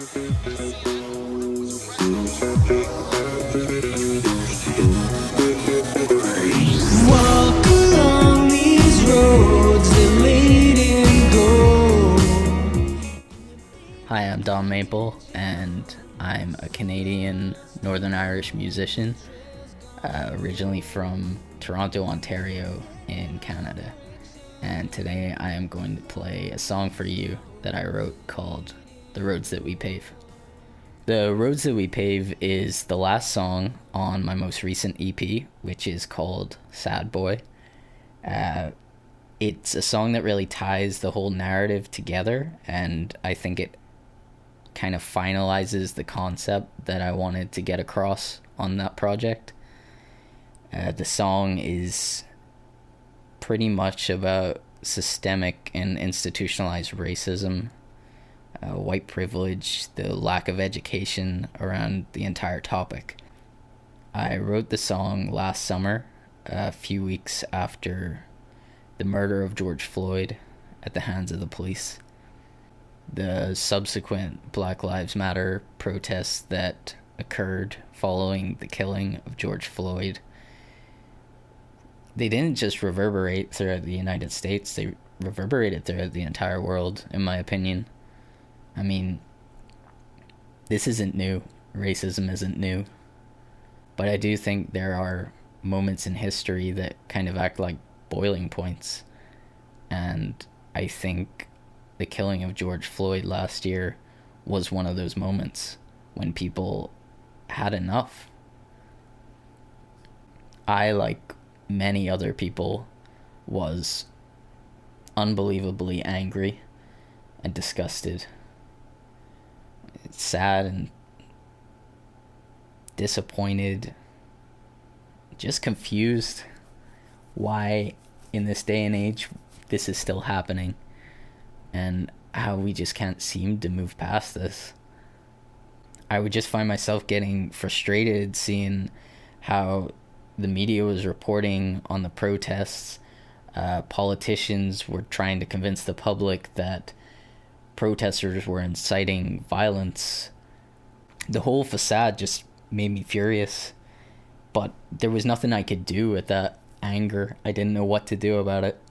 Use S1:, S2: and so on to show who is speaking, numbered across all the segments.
S1: Walk along these roads that lead in gold.
S2: Hi, I'm Dom Maple, and I'm a Canadian Northern Irish musician, originally from Toronto, Ontario, in Canada. And today I am going to play a song for you that I wrote called The Roads That We Pave. The Roads That We Pave is the last song on my most recent EP, which is called Sad Boy. It's a song that really ties the whole narrative together, and I think it kind of finalizes the concept that I wanted to get across on that project. The song is pretty much about systemic and institutionalized racism, white privilege, the lack of education around the entire topic. I wrote the song last summer, a few weeks after the murder of George Floyd at the hands of the police. The subsequent Black Lives Matter protests that occurred following the killing of George Floyd, they didn't just reverberate throughout the United States, they reverberated throughout the entire world, in my opinion. I mean, this isn't new. Racism isn't new. But I do think there are moments in history that kind of act like boiling points. And I think the killing of George Floyd last year was one of those moments when people had enough. I, like many other people, was unbelievably angry and disgusted. It's sad and disappointed, just confused why in this day and age this is still happening and how we just can't seem to move past this. I would just find myself getting frustrated seeing how the media was reporting on the protests. Politicians were trying to convince the public that protesters were inciting violence. The whole facade just made me furious, but there was nothing I could do with that anger. I didn't know what to do about it.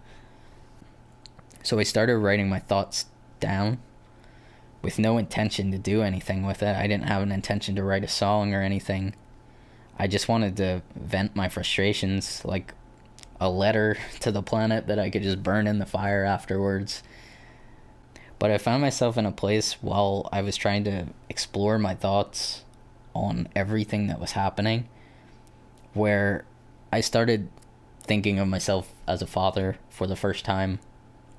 S2: So I started writing my thoughts down with no intention to do anything with it. I didn't have an intention to write a song or anything. I just wanted to vent my frustrations, like a letter to the planet that I could just burn in the fire afterwards. But I found myself in a place while I was trying to explore my thoughts on everything that was happening, where I started thinking of myself as a father for the first time.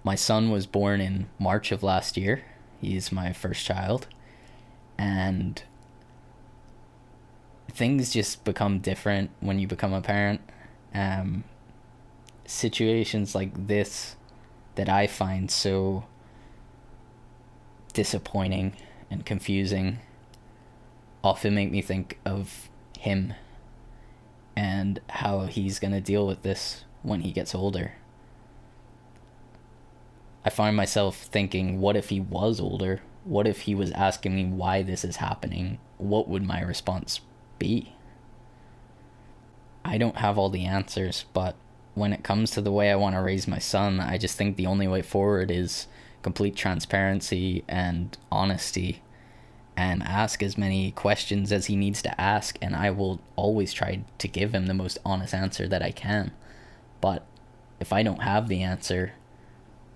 S2: My son was born in March of last year. He's my first child. And things just become different when you become a parent. Situations like this that I find so disappointing and confusing often make me think of him and how he's going to deal with this when he gets older. I find myself thinking, what if he was older? What if he was asking me why this is happening? What would my response be? I don't have all the answers, but when it comes to the way I want to raise my son, I just think the only way forward is complete transparency and honesty, and ask as many questions as he needs to ask, and I will always try to give him the most honest answer that I can. But if I don't have the answer,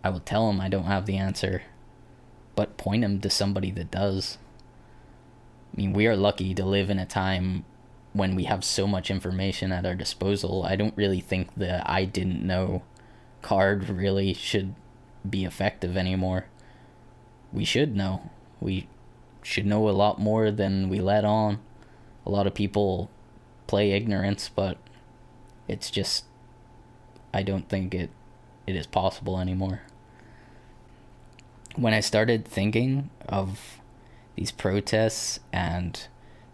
S2: I will tell him I don't have the answer, but point him to somebody that does. I mean, we are lucky to live in a time when we have so much information at our disposal. I don't really think the I didn't know card really should be effective anymore. We should know. We should know a lot more than we let on. A lot of people play ignorance, but it's just, I don't think it is possible anymore. When I started thinking of these protests and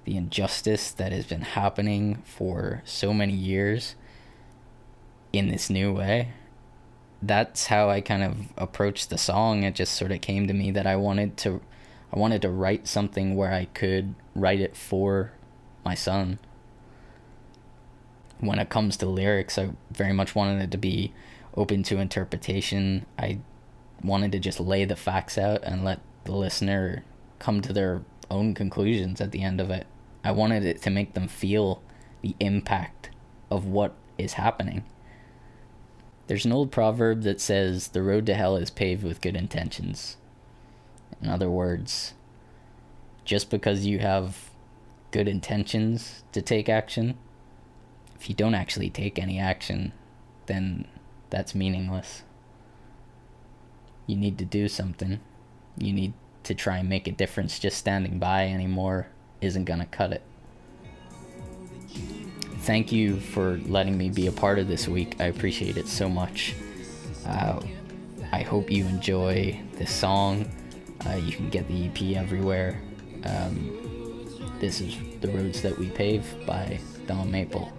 S2: the injustice that has been happening for so many years in this new way, that's how I kind of approached the song. It just sort of came to me that I wanted to I wanted to write something where I could write it for my son. When it comes to lyrics, I very much wanted it to be open to interpretation. I wanted to just lay the facts out and let the listener come to their own conclusions at the end of it. I wanted it to make them feel the impact of what is happening. There's an old proverb that says, the road to hell is paved with good intentions. In other words, just because you have good intentions to take action, if you don't actually take any action, then that's meaningless. You need to do something. You need to try and make a difference. Just standing by anymore isn't gonna cut it. Thank you for letting me be a part of this week. I appreciate it so much. I hope you enjoy this song. You can get the EP everywhere. This is The Roads That We Pave by Don Maple.